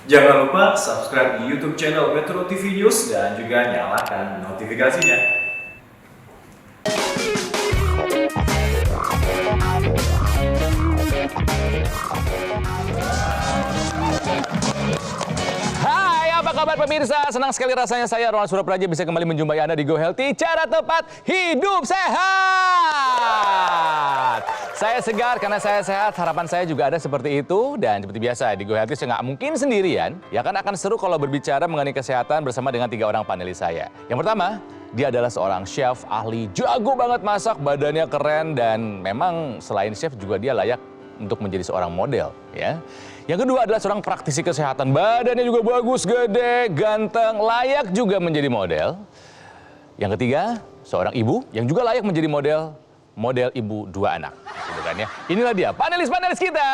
Jangan lupa subscribe di YouTube channel Metro TV News dan juga nyalakan notifikasinya. Hai, apa kabar pemirsa? Senang sekali rasanya saya Ronald Surapraja bisa kembali menjumpai Anda di Go Healthy, cara tepat hidup sehat. Saya segar karena saya sehat, harapan saya juga ada seperti itu. Dan seperti biasa di Go Healthy saya nggak mungkin sendirian. Ya kan akan seru kalau berbicara mengenai kesehatan bersama dengan 3 orang panelis saya. Yang pertama, dia adalah seorang chef ahli, jago banget masak, badannya keren. Dan memang selain chef juga dia layak untuk menjadi seorang model, ya. Yang kedua adalah seorang praktisi kesehatan, badannya juga bagus, gede, ganteng, layak juga menjadi model. Yang ketiga, seorang ibu yang juga layak menjadi model ibu 2 anak. Bukan ya? Inilah dia panelis-panelis kita.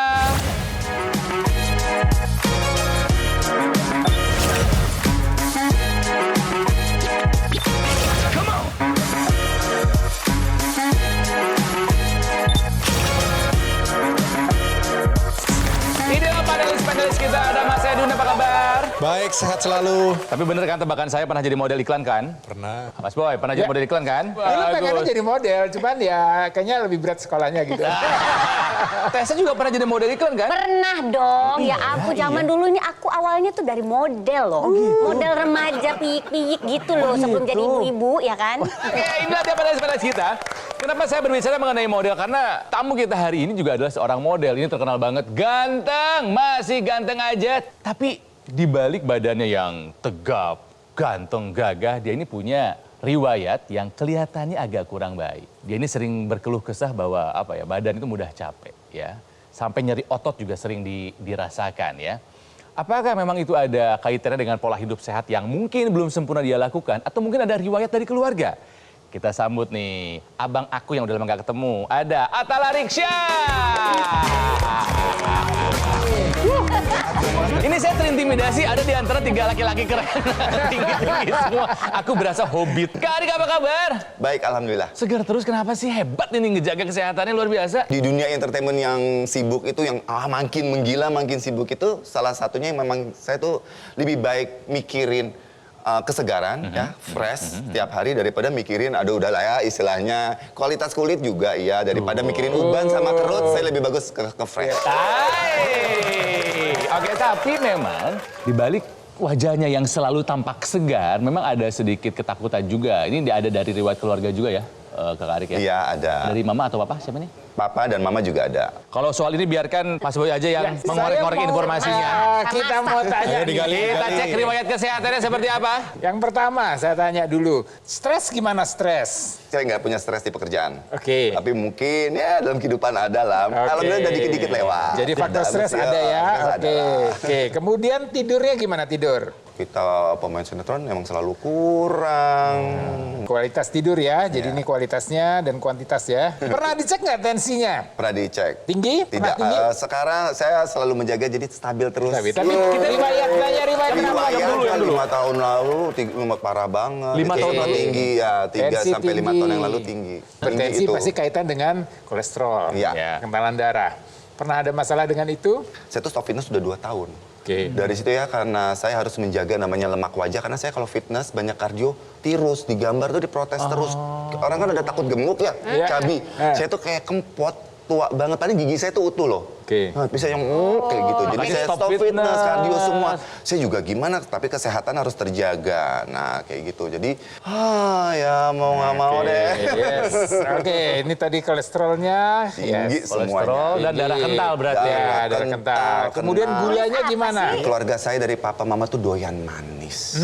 Panelis kita ada Mas Edun, apa kabar? Baik, sehat selalu. Tapi bener kan tebakan saya pernah jadi model iklan kan? Pernah. Mas Boy, pernah jadi model iklan kan? Lu pengennya jadi model, cuman ya kayaknya lebih berat sekolahnya gitu. Tessa juga pernah jadi model iklan kan? Pernah dong, ya aku zaman dulu ini aku awalnya tuh dari model loh. Model remaja piyik-piyik gitu loh sebelum jadi ibu-ibu ya kan. Oke, inilah dia panelis kita. Kenapa saya berbicara mengenai model? Karena tamu kita hari ini juga adalah seorang model. Ini terkenal banget, ganteng, masih ganteng aja. Tapi di balik badannya yang tegap, ganteng, gagah, dia ini punya riwayat yang kelihatannya agak kurang baik. Dia ini sering berkeluh kesah bahwa badan itu mudah capek, ya. Sampai nyeri otot juga sering dirasakan, ya. Apakah memang itu ada kaitannya dengan pola hidup sehat yang mungkin belum sempurna dia lakukan, atau mungkin ada riwayat dari keluarga? Kita sambut nih, abang aku yang udah lama gak ketemu. Ada Atala Riksya. Ini saya terintimidasi, ada di antara 3 laki-laki keren. Tinggi-tinggi semua. Aku berasa hobbit. Kak Arik, apa kabar? Baik, alhamdulillah. Segar terus, kenapa sih? Hebat ini ngejaga kesehatannya luar biasa. Di dunia entertainment yang sibuk itu, yang makin menggila, makin sibuk itu, salah satunya yang memang saya tuh lebih baik mikirin kesegaran, ya, fresh tiap hari daripada mikirin, aduh udahlah ya istilahnya kualitas kulit juga, iya, daripada mikirin uban sama kerut, saya lebih bagus ke fresh. Oke, tapi memang dibalik wajahnya yang selalu tampak segar, memang ada sedikit ketakutan juga. Ini ada dari riwayat keluarga juga ya, Kak Arik ya? Iya, ada. Dari mama atau papa, siapa nih? Papa dan mama juga ada. Kalau soal ini biarkan Mas Boy aja yang mengorek-ngorek informasinya. Kita mau tanya nih. Kita cek riwayat kesehatannya seperti apa? Yang pertama saya tanya dulu, stres gimana stres? Saya nggak punya stres di pekerjaan. Oke. Tapi mungkin ya dalam kehidupan ada lah. Alhamdulillah udah dikit-dikit lewat. Jadi faktor stres ada ya. Oke. Kemudian tidurnya gimana tidur? Kita pemain sinetron emang selalu kurang. Kualitas tidur ya, jadi ini kualitasnya dan kuantitas ya. Pernah dicek nggak tensinya? Pernah dicek. Tinggi? Tidak. Pernah tinggi? Sekarang saya selalu menjaga jadi stabil terus. Tapi kita riwayat kenapa? Riwayat 5 tahun lalu parah banget. 5 tahun lalu tinggi ya, 3 Tensi sampai 5 tinggi. tahun yang lalu tinggi. Bertensi itu. pasti kaitan dengan kolesterol, Iya. kentalan darah. Pernah ada masalah dengan itu? Saya tuh stop fitness sudah 2 tahun. Oke. Dari situ ya, karena saya harus menjaga namanya lemak wajah. Karena saya kalau fitness banyak kardio, tirus, digambar tuh diprotes terus. Orang kan ada takut gemuk ya, cabi. Saya tuh kayak kempot, tua banget. Padahal gigi saya tuh utuh loh. Oke. Nah, bisa yang kayak gitu. Jadi makanya saya stop stop fitness, kardio fitness. semua. Saya juga gimana, tapi kesehatan harus terjaga. Nah, kayak gitu. Jadi, ya mau nggak mau deh. Yes. Oke, ini tadi kolesterolnya. Tinggi Kolesterol semuanya. dan darah kental berarti ya. Ya, darah kental. Kemudian gulanya gimana? Keluarga saya dari papa mama tuh doyan manis.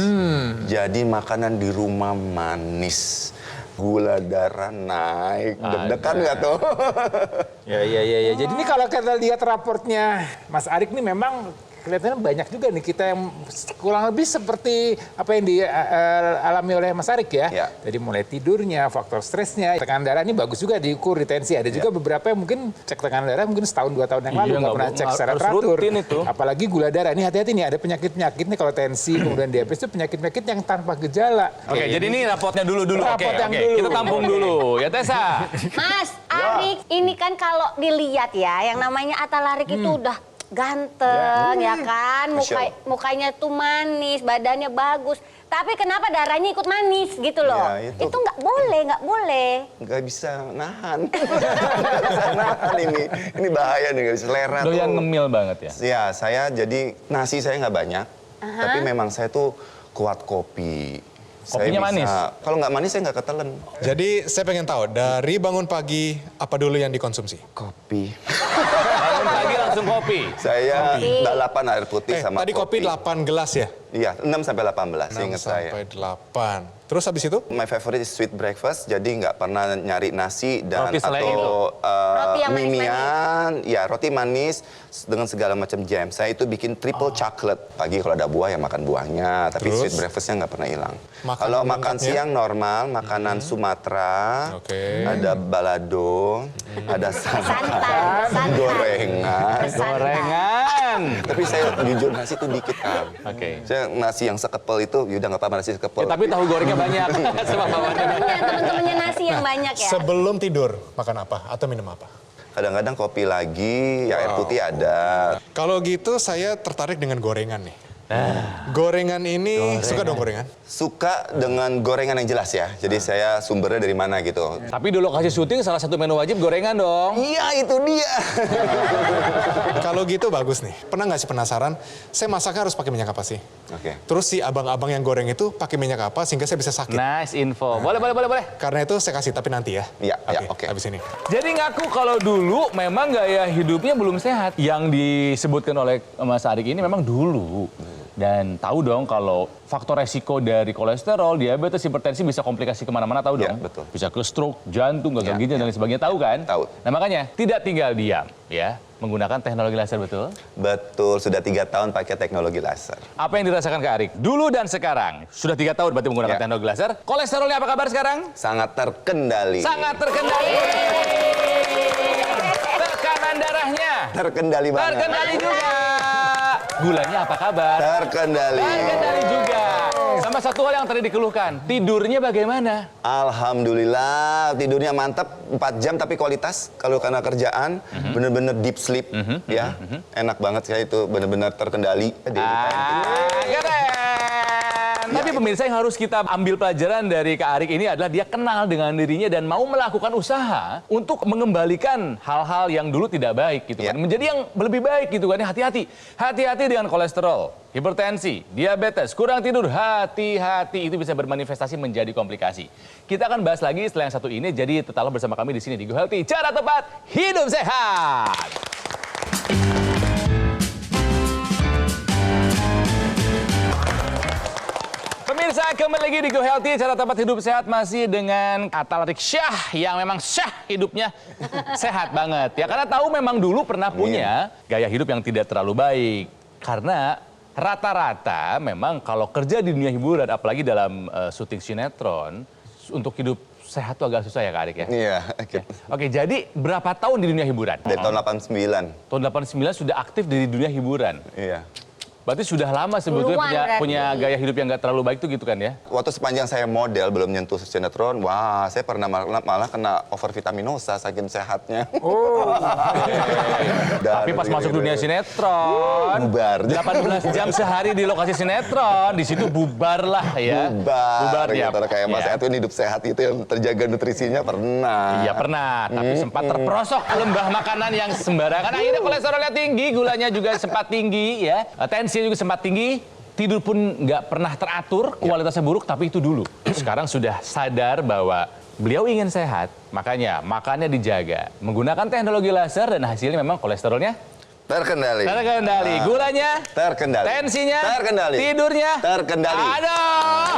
Jadi makanan di rumah manis. Gula darah naik. Deg-degan nggak tuh? Ya. Jadi ini kalau kita lihat raportnya Mas Arik ini memang kelihatannya banyak juga nih kita yang kurang lebih seperti apa yang dialami oleh Mas Arik ya. Ya. Jadi mulai tidurnya, faktor stresnya, tekanan darah ini bagus juga diukur retensi. Ada juga beberapa yang mungkin cek tekanan darah mungkin setahun 2 tahun yang lalu nggak pernah cek secara harus teratur. rutin itu. Apalagi gula darah ini hati-hati nih ada penyakit-penyakit nih kalau tensi kemudian diabetes itu penyakit-penyakit yang tanpa gejala. Oke, jadi ini rapotnya dulu. Rapot yang dulu. Kita tampung dulu. Ya Tessa. Mas Arik, ini kan kalau dilihat ya, yang namanya Atalarik itu udah ganteng ya kan, Masya Allah. mukanya tuh manis, badannya bagus. Tapi kenapa darahnya ikut manis gitu loh? Ya, itu. Itu nggak boleh. Nggak bisa nahan. Nggak bisa nahan ini. Ini bahaya nih, nggak bisa selera tuh. Doyan ngemil banget ya? Ya, saya jadi nasi saya nggak banyak. Tapi memang saya tuh kuat kopi. Kopinya manis? Kalau nggak manis saya nggak ketelen. Jadi saya pengen tahu, dari bangun pagi, apa dulu yang dikonsumsi? Kopi. Bangun pagi langsung kopi. Saya balapan air putih sama Tadi kopi 8 gelas ya? Iya, 6 sampai 18 6 ingat saya. sampai 8. Terus habis itu? My favorite is sweet breakfast, jadi nggak pernah nyari nasi dan Roti selain atau Roti yang mimian, ya roti manis dengan segala macam jam. Saya itu bikin triple chocolate. Pagi kalau ada buah ya makan buahnya, tapi Terus? sweet breakfastnya nggak pernah hilang. Makanan Kalau makan lengkapnya? siang normal, makanan Sumatera, Oke. ada balado, ada Santan. gorengan. Gorengan. Tapi saya jujur nasi itu dikit kan. Oke. Saya nasi yang sekepel itu, yaudah nggak apa-apa nasi sekepel. Ya, tapi tahu gorengnya banyak. Sama bawahnya. Temen-temennya nasi yang banyak ya. Sebelum tidur, makan apa? Atau minum apa? Kadang-kadang kopi lagi, ya air putih ada. Kalau gitu saya tertarik dengan gorengan nih. Gorengan ini, suka dong gorengan? Suka dengan gorengan yang jelas ya. Jadi saya sumbernya dari mana gitu. Tapi di lokasi syuting salah satu menu wajib gorengan dong. Iya itu dia. Kalau gitu bagus nih. Pernah nggak sih penasaran, saya masaknya harus pakai minyak apa sih? Oke. Terus si abang-abang yang goreng itu pakai minyak apa sehingga saya bisa sakit? Nice info. Boleh. Karena itu saya kasih, tapi nanti ya. Iya, oke. Habis ini. Jadi ngaku kalau dulu memang gaya hidupnya belum sehat. Yang disebutkan oleh Mas Arik ini memang dulu. Dan tahu dong kalau faktor resiko dari kolesterol, diabetes, hipertensi bisa komplikasi kemana-mana, tahu Ya, dong? betul. Bisa ke stroke, jantung, gagal Ya, ginjal, dan lain sebagainya, tahu kan? Tahu. Nah makanya tidak tinggal diam ya, menggunakan teknologi laser, betul? Betul, sudah 3 tahun pakai teknologi laser. Apa yang dirasakan Kak Arik? Dulu dan sekarang, sudah 3 tahun berarti menggunakan Ya. teknologi laser. Kolesterolnya apa kabar sekarang? Sangat terkendali. Sangat terkendali. Tekanan darahnya Terkendali banget. terkendali juga. Gulanya apa kabar? Terkendali. Terkendali juga. Sama satu hal yang tadi dikeluhkan, tidurnya bagaimana? Alhamdulillah tidurnya mantap 4 jam tapi kualitas. Kalau karena kerjaan bener-bener deep sleep ya. Enak banget saya itu bener-bener terkendali. Keren. Tapi pemirsa yang harus kita ambil pelajaran dari Kak Arik ini adalah dia kenal dengan dirinya dan mau melakukan usaha untuk mengembalikan hal-hal yang dulu tidak baik gitu kan. Ya. Menjadi yang lebih baik gitu kan. Hati-hati. Hati-hati dengan kolesterol, hipertensi, diabetes, kurang tidur. Hati-hati, itu bisa bermanifestasi menjadi komplikasi. Kita akan bahas lagi setelah yang satu ini. Jadi tetaplah bersama kami di sini di Go Healthy. Cara tepat hidup sehat. Pemirsa, kembali lagi di Go Healthy, cara tempat hidup sehat masih dengan Atal Arik Syah yang memang syah hidupnya sehat banget. Ya karena tahu memang dulu pernah punya gaya hidup yang tidak terlalu baik. Karena rata-rata memang kalau kerja di dunia hiburan, apalagi dalam syuting sinetron, untuk hidup sehat tuh agak susah ya Kak Arik ya? Iya. Oke. Oke, jadi berapa tahun di dunia hiburan? Dari tahun 89. Tahun 89 sudah aktif di dunia hiburan. Iya. Berarti sudah lama sebetulnya Puluhan berarti. punya gaya hidup yang nggak terlalu baik tuh gitu kan ya? Waktu sepanjang saya model belum nyentuh sinetron, wah saya pernah malah kena overvitaminosa saking sehatnya. Tapi pas masuk dunia sinetron, Bubar. 18 jam sehari di lokasi sinetron, di situ bubar lah ya. Bubar ya. gitu. Kayak Mas Ya. Edwin hidup sehat itu yang terjaga nutrisinya pernah. Iya pernah, tapi sempat terperosok ke lembah makanan yang sembarangan. Akhirnya kolesterolnya tinggi, gulanya juga sempat tinggi ya. Tensinya juga sempat tinggi. Tidur pun nggak pernah teratur, kualitasnya buruk, tapi itu dulu. Sekarang sudah sadar bahwa beliau ingin sehat, makanya makannya dijaga. Menggunakan teknologi laser dan hasilnya memang kolesterolnya Terkendali. terkendali. Gulanya Terkendali. tensinya Terkendali. tidurnya Terkendali. Aduh.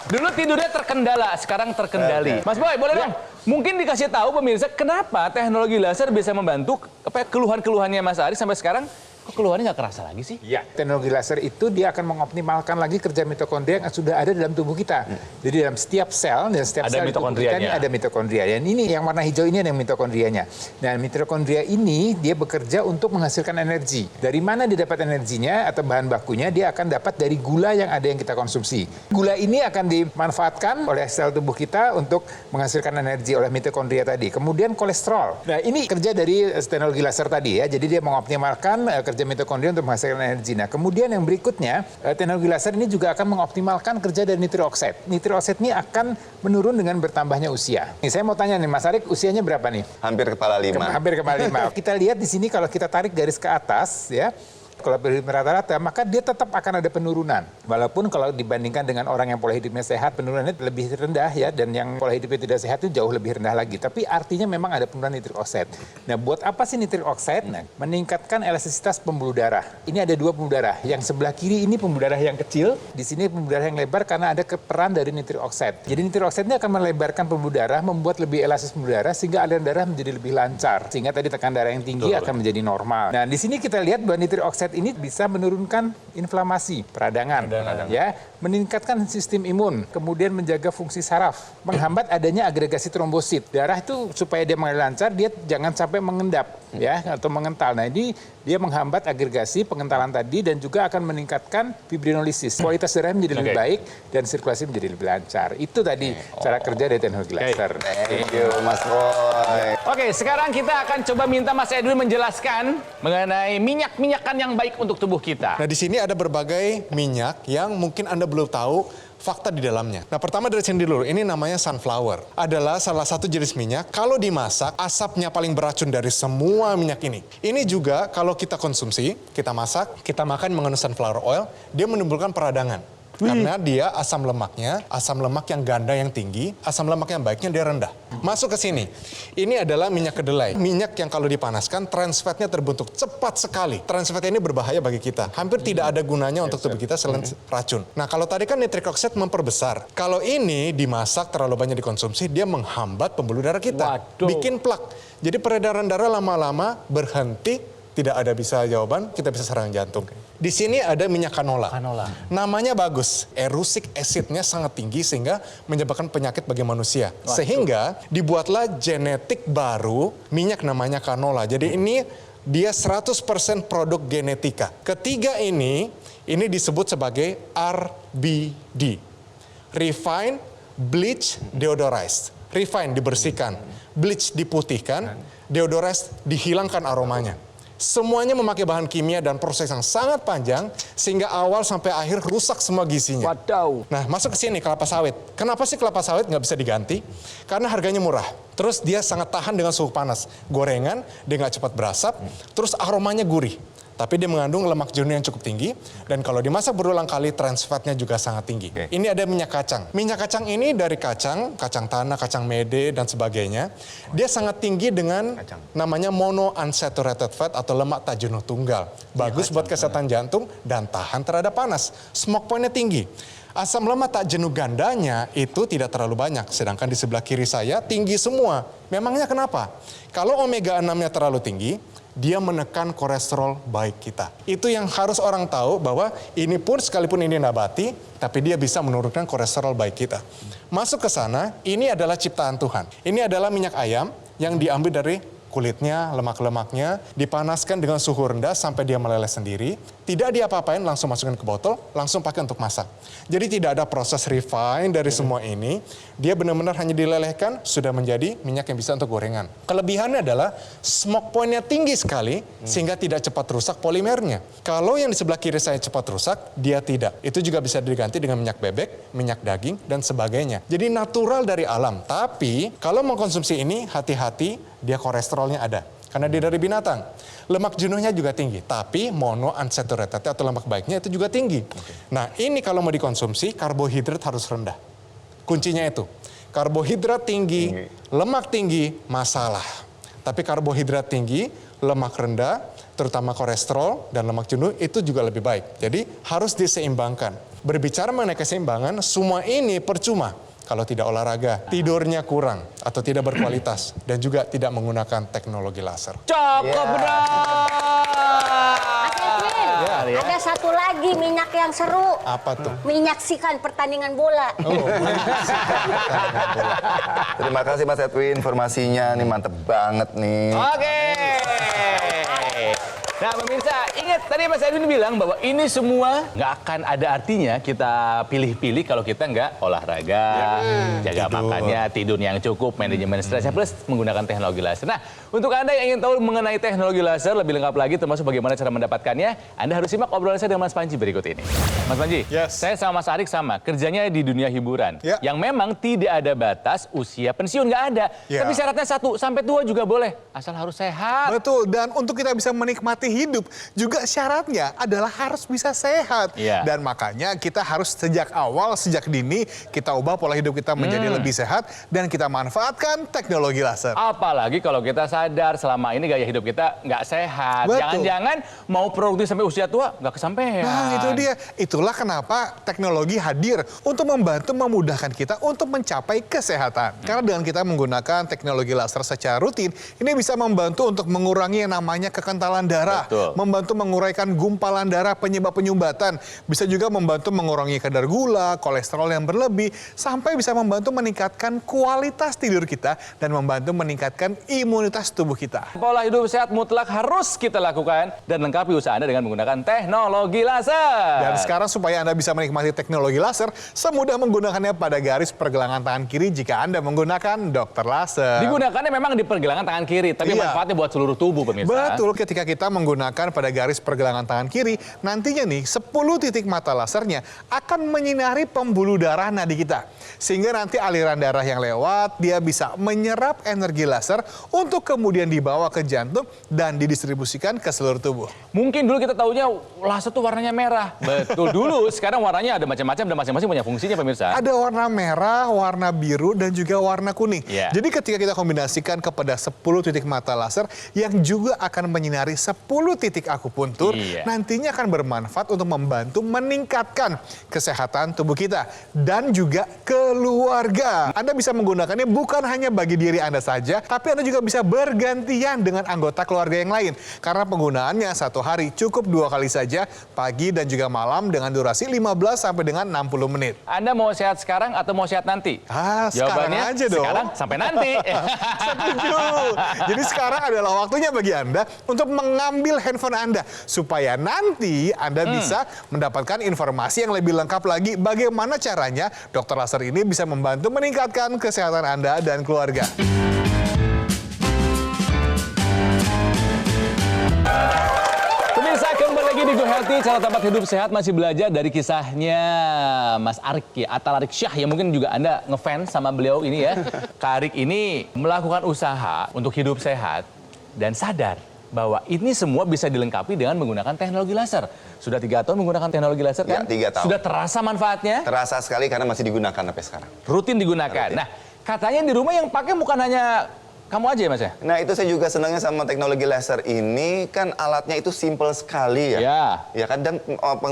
Dulu tidurnya terkendala, sekarang terkendali. Mas Boy, boleh dong? Mungkin dikasih tahu pemirsa kenapa teknologi laser bisa membantu apa keluhan-keluhannya Mas Arik sampai sekarang kok keluarnya nggak kerasa lagi sih? Ya, teknologi laser itu dia akan mengoptimalkan lagi kerja mitokondria yang sudah ada dalam tubuh kita. Jadi dalam setiap sel dan setiap Ada sel di tubuh kita ini mitokondrianya. ada mitokondria. Dan ini yang warna hijau ini ada mitokondrianya. Nah, mitokondria ini dia bekerja untuk menghasilkan energi. Dari mana dia dapat energinya atau bahan bakunya? Dia akan dapat dari gula yang ada yang kita konsumsi. Gula ini akan dimanfaatkan oleh sel tubuh kita untuk menghasilkan energi oleh mitokondria tadi. Kemudian kolesterol. Nah, ini kerja dari teknologi laser tadi ya. Jadi dia mengoptimalkan kerja mitokondria untuk menghasilkan energi. Nah, kemudian yang berikutnya, teknologi laser ini juga akan mengoptimalkan kerja dari nitric oxide. Nitric oxide ini akan menurun dengan bertambahnya usia. Nih, saya mau tanya nih, Mas Arik, usianya berapa nih? Hampir kepala 5. Hampir kepala 5. Kita lihat di sini kalau kita tarik garis ke atas, ya. Kalau rata-rata, maka dia tetap akan ada penurunan. Walaupun kalau dibandingkan dengan orang yang pola hidupnya sehat, penurunannya lebih rendah ya. Dan yang pola hidupnya tidak sehat itu jauh lebih rendah lagi. Tapi artinya memang ada penurunan nitric oxide. Nah, buat apa sih nitric oxide? Nah, meningkatkan elastisitas pembuluh darah. Ini ada 2 pembuluh darah. Yang sebelah kiri ini pembuluh darah yang kecil. Di sini pembuluh darah yang lebar karena ada peran dari nitric oxide. Jadi nitric oxide ini akan melebarkan pembuluh darah, membuat lebih elastis pembuluh darah, sehingga aliran darah menjadi lebih lancar. Sehingga tadi tekanan darah yang tinggi akan menjadi normal. Nah, di sini kita lihat bahwa nitric oxide ini bisa menurunkan inflamasi peradangan, ya, meningkatkan sistem imun, kemudian menjaga fungsi saraf, menghambat adanya agregasi trombosit. Darah itu supaya dia mengalir lancar, dia jangan sampai mengendap, ya, atau mengental. Nah, ini dia menghambat agregasi pengentalan tadi dan juga akan meningkatkan fibrinolisis. Kualitas darah menjadi lebih baik dan sirkulasi menjadi lebih lancar. Itu tadi cara kerja dari teknologi laser. Thank you, Mas Roy. Oke, sekarang kita akan coba minta Mas Edwin menjelaskan mengenai minyak-minyakan yang baik untuk tubuh kita. Nah, di sini ada berbagai minyak yang mungkin Anda belum tahu fakta di dalamnya. Nah, pertama dari sini dulu, ini namanya sunflower. Adalah salah satu jenis minyak, kalau dimasak, asapnya paling beracun dari semua minyak ini. Ini juga kalau kita konsumsi, kita masak, kita makan mengandung sunflower oil, dia menimbulkan peradangan. Karena dia asam lemak yang ganda yang tinggi, asam lemak yang baiknya dia rendah. Masuk ke sini. Ini adalah minyak kedelai. Minyak yang kalau dipanaskan, trans fatnya terbentuk cepat sekali. Trans fat ini berbahaya bagi kita. Hampir tidak ada gunanya untuk tubuh kita selain racun. Nah, kalau tadi kan nitric oxide memperbesar. Kalau ini dimasak terlalu banyak dikonsumsi, dia menghambat pembuluh darah kita. Waduh. Bikin plak. Jadi peredaran darah lama-lama berhenti, tidak ada bisa jawaban, kita bisa serangan jantung. Di sini ada minyak canola. Namanya bagus, erucic acidnya sangat tinggi sehingga menyebabkan penyakit bagi manusia. Sehingga dibuatlah genetik baru minyak namanya canola. Jadi ini dia 100% produk genetika. Ketiga ini disebut sebagai RBD. Refine, bleach, deodorized. Refine dibersihkan, bleach diputihkan, deodorized dihilangkan aromanya. Semuanya memakai bahan kimia dan proses yang sangat panjang sehingga awal sampai akhir rusak semua gizinya. Wadaw. Nah, masuk ke sini kelapa sawit. Kenapa sih kelapa sawit nggak bisa diganti? Karena harganya murah. Terus dia sangat tahan dengan suhu panas. Gorengan, dia nggak cepat berasap. Terus aromanya gurih. Tapi dia mengandung lemak jenuh yang cukup tinggi. Dan kalau dimasak berulang kali, trans fatnya juga sangat tinggi. Ini ada minyak kacang. Minyak kacang ini dari kacang tanah, kacang mede, dan sebagainya. Dia sangat tinggi dengan namanya monounsaturated fat atau lemak tak jenuh tunggal. Bagus buat kesehatan jantung dan tahan terhadap panas. Smoke point-nya tinggi. Asam lemak tak jenuh gandanya itu tidak terlalu banyak. Sedangkan di sebelah kiri saya tinggi semua. Memangnya kenapa? Kalau omega 6-nya terlalu tinggi, dia menekan kolesterol baik kita. Itu yang harus orang tahu bahwa ini pun sekalipun ini nabati, tapi dia bisa menurunkan kolesterol baik kita. Masuk ke sana, ini adalah ciptaan Tuhan. Ini adalah minyak ayam yang diambil dari kulitnya, lemak-lemaknya, dipanaskan dengan suhu rendah sampai dia meleleh sendiri. Tidak diapa-apain, langsung masukin ke botol, langsung pakai untuk masak. Jadi tidak ada proses refine dari semua ini. Dia benar-benar hanya dilelehkan, sudah menjadi minyak yang bisa untuk gorengan. Kelebihannya adalah smoke point-nya tinggi sekali, sehingga tidak cepat rusak polimernya. Kalau yang di sebelah kiri saya cepat rusak, dia tidak. Itu juga bisa diganti dengan minyak bebek, minyak daging, dan sebagainya. Jadi natural dari alam. Tapi kalau mengkonsumsi ini, hati-hati, dia kolesterolnya ada. Karena dia dari binatang. Lemak jenuhnya juga tinggi. Tapi monounsaturated atau lemak baiknya itu juga tinggi. Nah, ini kalau mau dikonsumsi, karbohidrat harus rendah. Kuncinya itu. Karbohidrat tinggi, lemak tinggi, masalah. Tapi karbohidrat tinggi, lemak rendah, terutama kolesterol dan lemak jenuh, itu juga lebih baik. Jadi harus diseimbangkan. Berbicara mengenai keseimbangan, semua ini percuma kalau tidak olahraga, tidurnya kurang atau tidak berkualitas, dan juga tidak menggunakan teknologi laser. Cakep, benar. Mas ya. Ada satu lagi minyak yang seru. Apa tuh? Menyaksikan pertandingan bola. Terima kasih Mas Edwin, informasinya nih mantep banget nih. Oke. Nah pemirsa, ingat tadi Mas Edwin bilang bahwa ini semua nggak akan ada artinya kita pilih-pilih kalau kita nggak olahraga, jaga makannya, tidur yang cukup, manajemen stresnya, plus menggunakan teknologi laser. Nah, untuk Anda yang ingin tahu mengenai teknologi laser lebih lengkap lagi, termasuk bagaimana cara mendapatkannya, Anda harus simak obrolan saya dengan Mas Panji berikut ini. Mas Panji, Yes. saya sama Mas Arik sama, kerjanya di dunia hiburan, Ya. yang memang tidak ada batas usia pensiun, nggak ada. Ya. Tapi syaratnya 1 sampai 2 juga boleh, asal harus sehat. Betul, dan untuk kita bisa menikmati hidup, juga syaratnya adalah harus bisa sehat. Iya. Dan makanya kita harus sejak awal, sejak dini, kita ubah pola hidup kita menjadi lebih sehat, dan kita manfaatkan teknologi laser. Apalagi kalau kita sadar selama ini gaya hidup kita nggak sehat. Betul. Jangan-jangan mau produktif sampai usia tua nggak kesampaian. Nah, itu dia. Itulah kenapa teknologi hadir untuk membantu memudahkan kita untuk mencapai kesehatan. Karena dengan kita menggunakan teknologi laser secara rutin, ini bisa membantu untuk mengurangi yang namanya kekentalan darah, Betul. membantu menguraikan gumpalan darah penyebab penyumbatan, bisa juga membantu mengurangi kadar gula, kolesterol yang berlebih, sampai bisa membantu meningkatkan kualitas tidur kita dan membantu meningkatkan imunitas tubuh kita. Pola hidup sehat mutlak harus kita lakukan dan lengkapi usaha Anda dengan menggunakan teknologi laser. Dan sekarang supaya Anda bisa menikmati teknologi laser, semudah menggunakannya pada garis pergelangan tangan kiri jika Anda menggunakan dokter laser. Digunakannya memang di pergelangan tangan kiri, tapi Iya. manfaatnya buat seluruh tubuh pemirsa. Betul, ketika kita menggunakan pada garis pergelangan tangan kiri, nantinya nih 10 titik mata lasernya akan menyinari pembuluh darah nadi kita. Sehingga nanti aliran darah yang lewat, dia bisa menyerap energi laser untuk kemudian dibawa ke jantung dan didistribusikan ke seluruh tubuh. Mungkin dulu kita taunya laser tuh warnanya merah. Betul dulu, sekarang warnanya ada macam-macam dan masing-masing punya fungsinya pemirsa. Ada warna merah, warna biru, dan juga warna kuning. Iya. Jadi ketika kita kombinasikan kepada 10 titik mata laser yang juga akan menyinari 10 titik akupuntur, Iya. nantinya akan bermanfaat untuk membantu meningkatkan kesehatan tubuh kita dan juga keluarga. Anda bisa menggunakannya bukan hanya bagi diri Anda saja, tapi Anda juga bisa bergantian dengan anggota keluarga yang lain. Karena penggunaannya satu hari cukup 2 kali saja, pagi dan juga malam dengan durasi 15 sampai dengan 60 menit. Anda mau sehat sekarang atau mau sehat nanti? Sekarang Jawabannya aja dong. sekarang sampai nanti. Setuju. Jadi sekarang adalah waktunya bagi Anda untuk mengambil handphone Anda supaya nanti Anda bisa mendapatkan informasi yang lebih lengkap lagi bagaimana caranya dokter laser ini bisa membantu meningkatkan kesehatan Anda dan keluarga. Pemirsa, kembali lagi di Go Healthy, cara tempat hidup sehat masih belajar dari kisahnya Mas Arik ya, Atal Arik Syah, yang mungkin juga Anda ngefans sama beliau ini ya. Kak Arik ini melakukan usaha untuk hidup sehat dan sadar bahwa ini semua bisa dilengkapi dengan menggunakan teknologi laser. Sudah 3 tahun menggunakan teknologi laser kan? Ya, 3 tahun. Sudah terasa manfaatnya? Terasa sekali karena masih digunakan sampai sekarang. Rutin digunakan. Rutin. Nah, katanya di rumah yang pakai bukan hanya kamu aja ya Mas ya? Nah itu saya juga senangnya sama teknologi laser ini, kan alatnya itu simple sekali ya. Ya. Ya kan, dan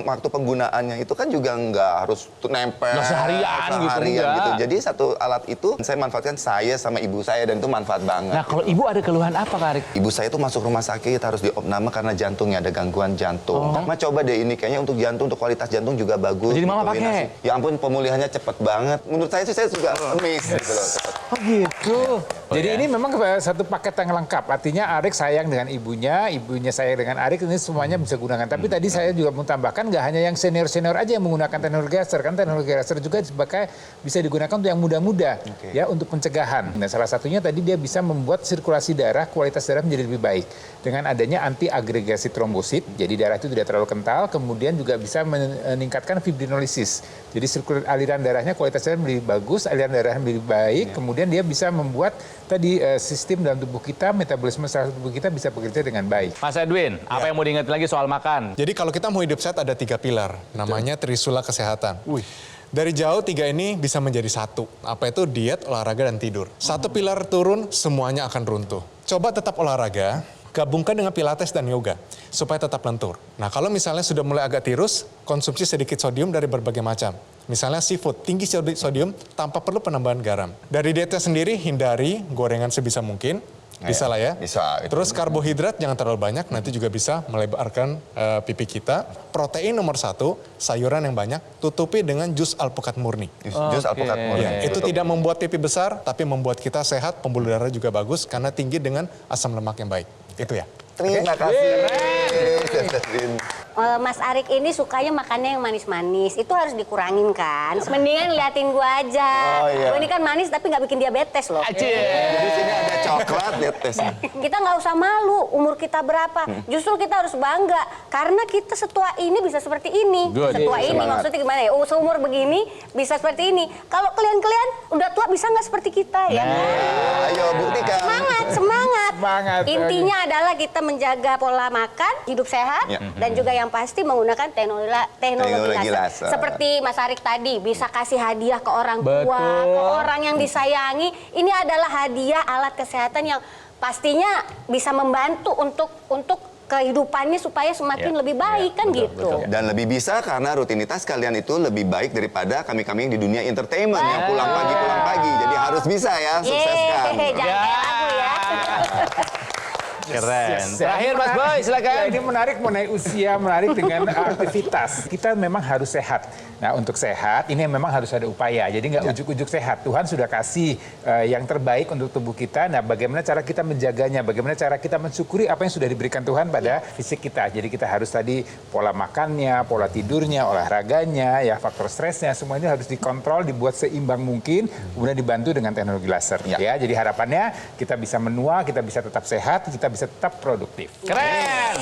waktu penggunaannya itu kan juga nggak harus nempel. Nggak seharian gitu, enggak. gitu. Jadi satu alat itu saya manfaatkan saya sama ibu saya dan itu manfaat banget. Nah, kalau ibu ada keluhan apa Kak Arik? Ibu saya itu masuk rumah sakit harus diopname karena jantungnya ada gangguan jantung. Ma coba deh ini, kayaknya untuk jantung, untuk kualitas jantung juga bagus. Jadi Mama Kombinasi. pakai? Ya ampun, pemulihannya cepet banget. Menurut saya sih saya juga amazed gitu loh. Oh gitu. Jadi ini memang satu paket yang lengkap. Artinya Arik sayang dengan ibunya, ibunya sayang dengan Arik, ini semuanya bisa gunakan. Tapi tadi saya juga mau tambahkan, nggak hanya yang senior-senior aja yang menggunakan teknologi laser. Kan teknologi laser juga sebagai bisa digunakan untuk yang muda-muda, ya, untuk pencegahan. Nah, salah satunya tadi dia bisa membuat sirkulasi darah, kualitas darah menjadi lebih baik. Dengan adanya anti-agregasi trombosit, jadi darah itu tidak terlalu kental, kemudian juga bisa meningkatkan fibrinolisis. Jadi aliran darahnya, kualitas darah lebih bagus, aliran darah lebih baik, kemudian dia bisa membuat tadi sistem dalam tubuh kita, metabolisme saraf tubuh kita bisa bekerja dengan baik. Mas Edwin, apa yang mau diingat lagi soal makan? Jadi kalau kita mau hidup sehat ada 3 pilar, namanya trisula kesehatan. Dari jauh 3 ini bisa menjadi 1. Apa itu? Diet, olahraga, dan tidur. 1 pilar turun, semuanya akan runtuh. Coba tetap olahraga, gabungkan dengan pilates dan yoga, supaya tetap lentur. Nah kalau misalnya sudah mulai agak tirus, konsumsi sedikit sodium dari berbagai macam. Misalnya seafood, tinggi sodium tanpa perlu penambahan garam. Dari dietnya sendiri, hindari gorengan sebisa mungkin. Bisa lah ya. Bisa, itu. Terus karbohidrat jangan terlalu banyak, nanti juga bisa melebarkan pipi kita. Protein nomor 1, sayuran yang banyak, tutupi dengan jus alpukat murni. Jus alpukat murni. Ya, itu tidak membuat pipi besar, tapi membuat kita sehat, pembuluh darah juga bagus, karena tinggi dengan asam lemak yang baik. Itu ya. Terima kasih. Mas Arik ini sukanya makannya yang manis-manis. Itu harus dikurangin kan. Mendingan liatin gua aja. Oh, iya. Gua ini kan manis tapi nggak bikin diabetes loh. Di sini ada coklat, lihat tesnya. Kita nggak usah malu umur kita berapa. Justru kita harus bangga. Karena kita setua ini bisa seperti ini. Good. Setua ini Semangat. maksudnya gimana ya? Seumur begini bisa seperti ini. Kalau kalian udah tua bisa nggak seperti kita ya kan? Ayo buktikan. Semangat, semangat. Semangat. Intinya adalah kita menjaga pola makan, hidup sehat, Ya. dan juga yang pasti menggunakan teknologi Teknologi laser. laser. Seperti Mas Arik tadi, bisa kasih hadiah ke orang tua, Betul. ke orang yang disayangi. Ini adalah hadiah alat kesehatan yang pastinya bisa membantu untuk kehidupannya supaya semakin lebih baik kan gitu. Dan lebih bisa karena rutinitas kalian itu lebih baik daripada kami-kami yang di dunia entertainment yang pulang pagi. Jadi harus bisa ya, sukseskan. Yeay, jangan kayak aku ya. Keren. Terakhir Mas Boy, silakan. Ya, ini menarik mengenai usia, menarik dengan aktivitas. Kita memang harus sehat. Nah, untuk sehat ini memang harus ada upaya. Jadi nggak ujuk-ujuk sehat. Tuhan sudah kasih yang terbaik untuk tubuh kita. Nah, bagaimana cara kita menjaganya? Bagaimana cara kita mensyukuri apa yang sudah diberikan Tuhan pada fisik kita? Jadi kita harus tadi pola makannya, pola tidurnya, olahraganya, ya faktor stresnya, semua ini harus dikontrol, dibuat seimbang mungkin, kemudian dibantu dengan teknologi laser. Ya, jadi harapannya kita bisa menua, kita bisa tetap sehat, kita bisa tetap produktif. Keren.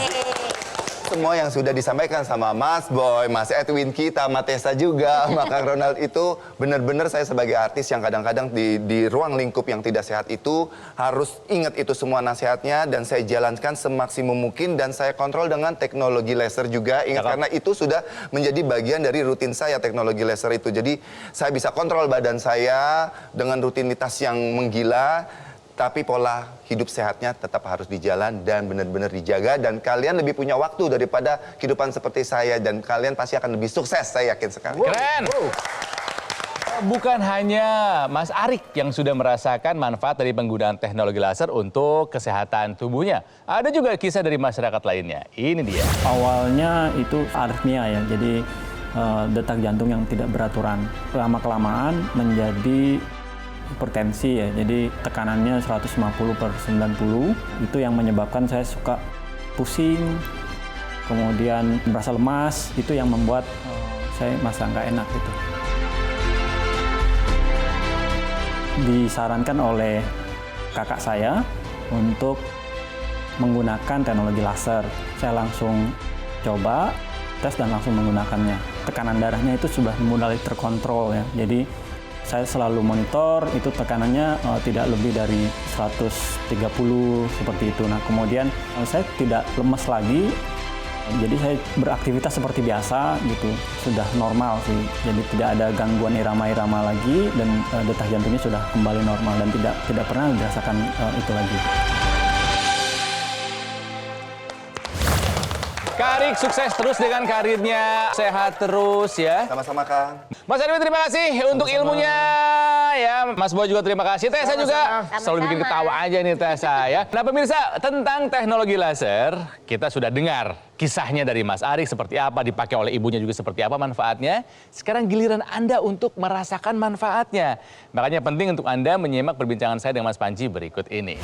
Semua yang sudah disampaikan sama Mas Boy, Mas Edwin kita, Matesa juga, maka Ronald itu benar-benar saya sebagai artis yang kadang-kadang di ruang lingkup yang tidak sehat itu harus ingat itu semua nasihatnya dan saya jalankan semaksimum mungkin dan saya kontrol dengan teknologi laser juga. Ingat karena itu sudah menjadi bagian dari rutin saya teknologi laser itu. Jadi saya bisa kontrol badan saya dengan rutinitas yang menggila. Tapi pola hidup sehatnya tetap harus dijalan dan benar-benar dijaga. Dan kalian lebih punya waktu daripada kehidupan seperti saya. Dan kalian pasti akan lebih sukses, saya yakin sekali. Keren. Bukan hanya Mas Arik yang sudah merasakan manfaat dari penggunaan teknologi laser untuk kesehatan tubuhnya. Ada juga kisah dari masyarakat lainnya. Ini dia. Awalnya itu aritmia ya, jadi detak jantung yang tidak beraturan. Lama-kelamaan menjadi hipertensi ya, jadi tekanannya 150/90, itu yang menyebabkan saya suka pusing, kemudian merasa lemas, itu yang membuat saya merasa nggak enak gitu. Disarankan oleh kakak saya untuk menggunakan teknologi laser. Saya langsung coba, tes dan langsung menggunakannya. Tekanan darahnya itu sudah mulai terkontrol ya, jadi saya selalu monitor itu tekanannya tidak lebih dari 130 seperti itu. Nah, kemudian saya tidak lemas lagi. Jadi saya beraktivitas seperti biasa gitu. Sudah normal sih. Jadi tidak ada gangguan irama-irama lagi dan detak jantungnya sudah kembali normal dan tidak pernah dirasakan itu lagi. Kak Arik sukses terus dengan karirnya, sehat terus ya. Sama-sama, Kang. Mas Edwin terima kasih untuk ilmunya ya. Mas Boy juga terima kasih. Tessa juga selalu bikin ketawa aja nih Tessa ya. Nah pemirsa, tentang teknologi laser kita sudah dengar kisahnya dari Mas Arik seperti apa, dipakai oleh ibunya juga seperti apa manfaatnya. Sekarang giliran Anda untuk merasakan manfaatnya. Makanya penting untuk Anda menyimak perbincangan saya dengan Mas Panji berikut ini.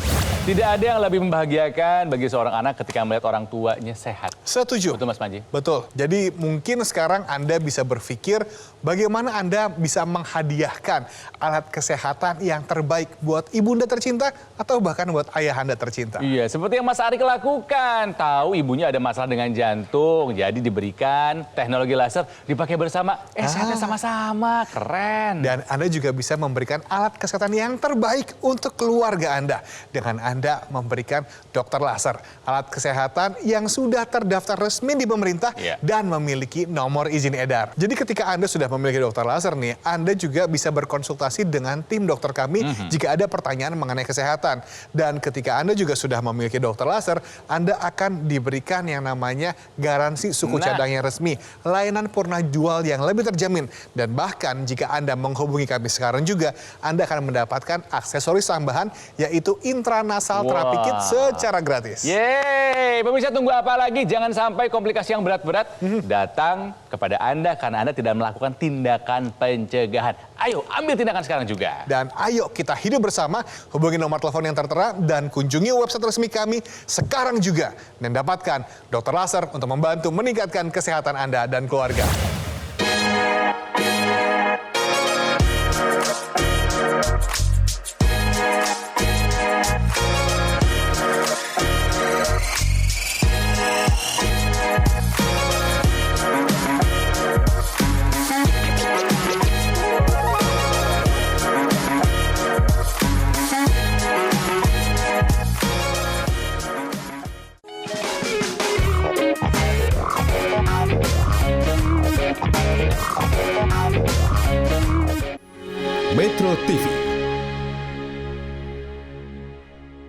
Tidak ada yang lebih membahagiakan bagi seorang anak ketika melihat orang tuanya sehat. Setuju. Betul Mas Panji? Betul. Jadi mungkin sekarang Anda bisa berpikir bagaimana Anda bisa menghadiahkan alat kesehatan yang terbaik buat ibunda tercinta atau bahkan buat ayah Anda tercinta. Iya, seperti yang Mas Arik lakukan. Tahu ibunya ada masalah dengan jantung, jadi diberikan teknologi laser, dipakai bersama. Sehatnya sama-sama, keren. Dan Anda juga bisa memberikan alat kesehatan yang terbaik untuk keluarga Anda dengan Anda memberikan dokter laser. Alat kesehatan yang sudah terdaftar resmi di pemerintah dan memiliki nomor izin edar. Jadi ketika Anda sudah memiliki dokter laser nih, Anda juga bisa berkonsultasi dengan tim dokter kami jika ada pertanyaan mengenai kesehatan. Dan ketika Anda juga sudah memiliki dokter laser, Anda akan diberikan yang namanya garansi suku cadang yang resmi, layanan purna jual yang lebih terjamin. Dan bahkan jika Anda menghubungi kami sekarang juga, Anda akan mendapatkan aksesoris tambahan yaitu intranasal asal terapi kit secara gratis. Yeay, pemirsa tunggu apa lagi? Jangan sampai komplikasi yang berat-berat datang kepada Anda karena Anda tidak melakukan tindakan pencegahan. Ayo, ambil tindakan sekarang juga. Dan ayo kita hidup bersama, hubungi nomor telepon yang tertera dan kunjungi website resmi kami sekarang juga. Dan dapatkan dokter laser untuk membantu meningkatkan kesehatan Anda dan keluarga. Metro TV